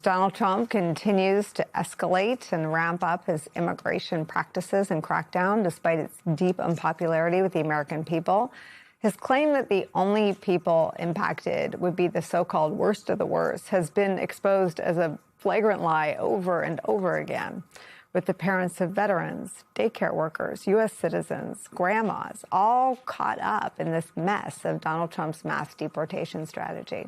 Donald Trump continues to escalate and ramp up his immigration practices and crackdown despite its deep unpopularity with the American people. His claim that the only people impacted would be the so-called worst of the worst has been exposed as a flagrant lie over and over again, with the parents of veterans, daycare workers, U.S. citizens, grandmas, all caught up in this mess of Donald Trump's mass deportation strategy.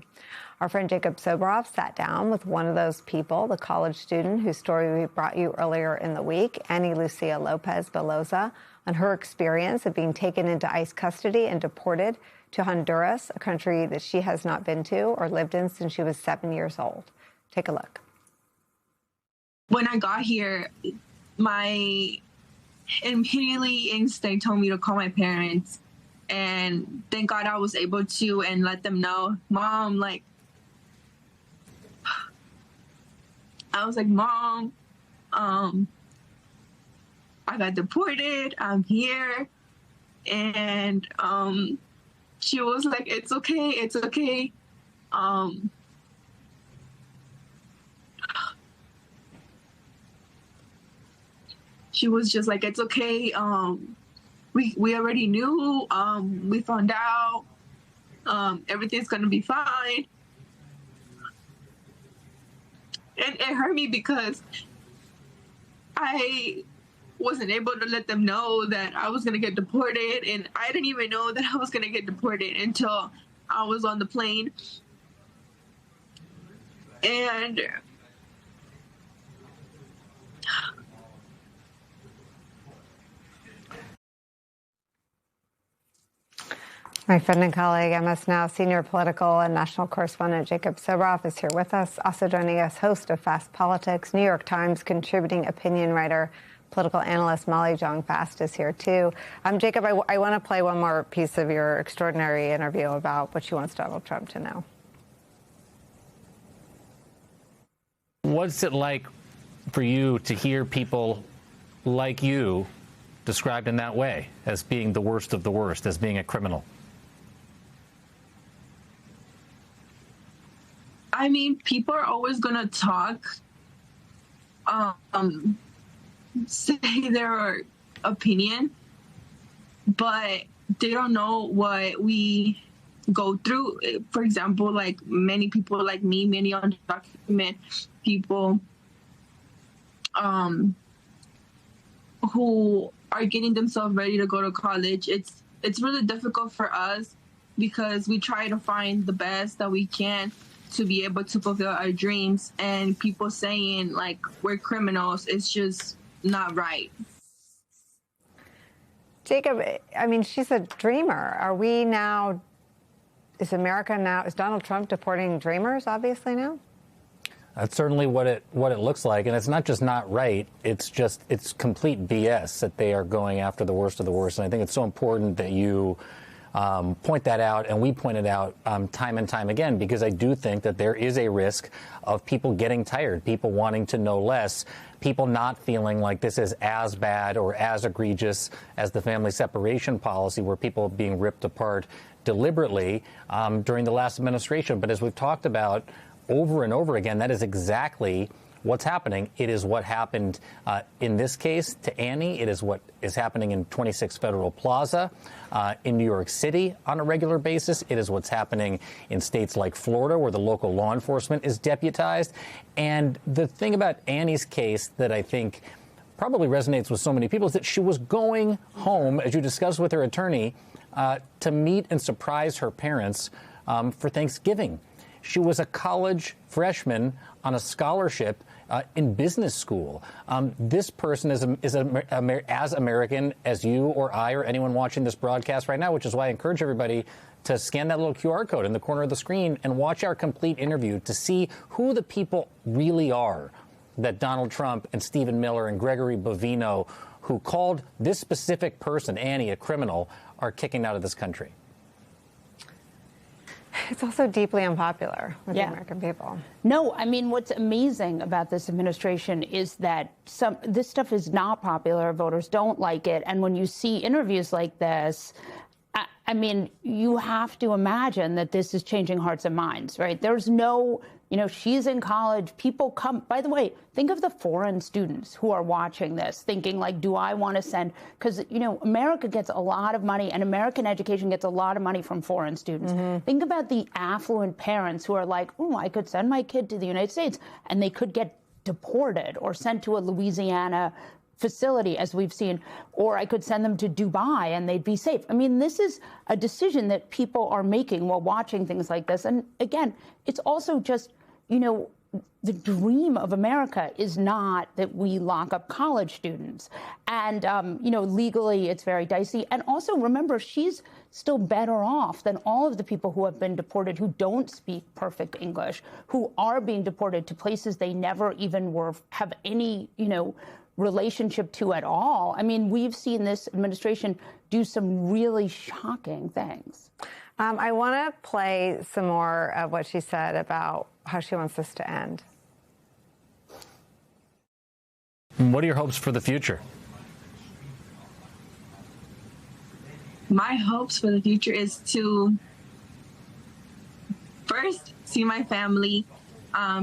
Our friend Jacob Soboroff sat down with one of those people, the college student whose story we brought you earlier in the week, Annie Lucia Lopez Beloza, on her experience of being taken into ICE custody and deported to Honduras, a country that she has not been to or lived in since she was 7 years old. Take a look. When I got here, my immediately instinct told me to call my parents. And thank God I was able to and let them know, Mom, I was like, Mom, I got deported. I'm here. And she was like, it's okay. It's okay. She was just like, it's okay. We already knew. We found out. Everything's going to be fine. And it hurt me because I wasn't able to let them know that I was going to get deported. And I didn't even know that I was going to get deported until I was on the plane. And my friend and colleague, MS Now senior political and national correspondent Jacob Soboroff is here with us. Also joining us, host of Fast Politics, New York Times contributing opinion writer, political analyst Molly Jong-Fast is here too. Jacob, I want to play one more piece of your extraordinary interview about what she wants Donald Trump to know. What's it like for you to hear people like you described in that way, as being the worst of the worst, as being a criminal? I mean, people are always going to talk, say their opinion, but they don't know what we go through. For example, like many people like me, many undocumented people who are getting themselves ready to go to college. It's really difficult for us because we try to find the best that we can to be able to fulfill our dreams, and people saying like we're criminals, it's just not right. Jacob, I mean, she's a dreamer. Are we now, is Donald Trump deporting dreamers obviously now? That's certainly what it looks like. And it's not just not right. It's complete BS that they are going after the worst of the worst. And I think it's so important that you point that out, and we point it out time and time again, because I do think that there is a risk of people getting tired, people wanting to know less, people not feeling like this is as bad or as egregious as the family separation policy, where people are being ripped apart deliberately during the last administration. But as we've talked about over and over again, that is exactly what's happening. It is what happened in this case to Annie. It is what is happening in 26 Federal Plaza in New York City on a regular basis. It is what's happening in states like Florida, where the local law enforcement is deputized. And the thing about Annie's case that I think probably resonates with so many people is that she was going home, as you discussed with her attorney, to meet and surprise her parents for Thanksgiving. She was a college freshman on a scholarship in business school. This person is as American as you or I or anyone watching this broadcast right now, which is why I encourage everybody to scan that little QR code in the corner of the screen and watch our complete interview to see who the people really are that Donald Trump and Stephen Miller and Gregory Bovino, who called this specific person, Annie, a criminal, are kicking out of this country. It's also deeply unpopular with the American people. No, I mean, what's amazing about this administration is that this stuff is not popular. Voters don't like it. And when you see interviews like this, I mean, you have to imagine that this is changing hearts and minds, right? There's no, You know, she's in college. People come. By the way, think of the foreign students who are watching this, thinking like, do I want to send? Because, you know, America gets a lot of money, and American education gets a lot of money from foreign students. Think about the affluent parents who are like, oh, I could send my kid to the United States, and they could get deported or sent to a Louisiana facility, as we've seen, or I could send them to Dubai and they'd be safe. I mean, this is a decision that people are making while watching things like this. And again, it's also just, you know, the dream of America is not that we lock up college students. And, you know, legally it's very dicey. And also remember, she's still better off than all of the people who have been deported who don't speak perfect English, who are being deported to places they never even have any, you know, relationship to at all. I mean, we've seen this administration do some really shocking things. I want to play some more of what she said about how she wants this to end. What are your hopes for the future? My hopes for the future is to first see my family,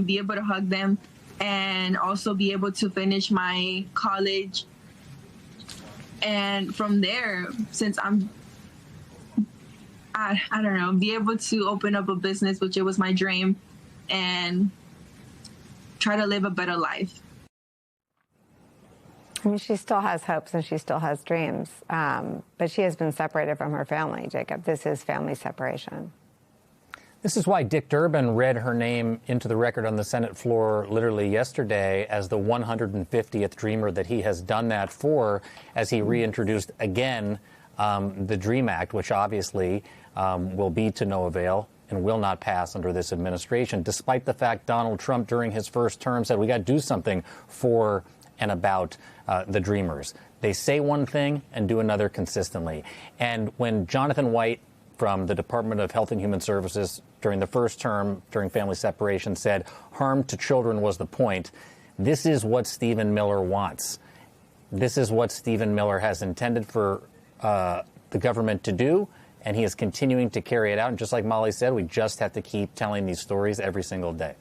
be able to hug them, and also be able to finish my college. And from there, since I don't know, be able to open up a business, which it was my dream, and try to live a better life. I mean, she still has hopes and she still has dreams, but she has been separated from her family, Jacob. This is family separation. This is why Dick Durbin read her name into the record on the Senate floor literally yesterday as the 150th dreamer that he has done that for, as he reintroduced again the DREAM Act, which obviously will be to no avail and will not pass under this administration, despite the fact Donald Trump during his first term said we got to do something for and about the dreamers. They say one thing and do another consistently. And when Jonathan White from the Department of Health and Human Services during the first term, during family separation, said harm to children was the point, this is what Stephen Miller wants. This is what Stephen Miller has intended for the government to do, and he is continuing to carry it out. And just like Molly said, we just have to keep telling these stories every single day.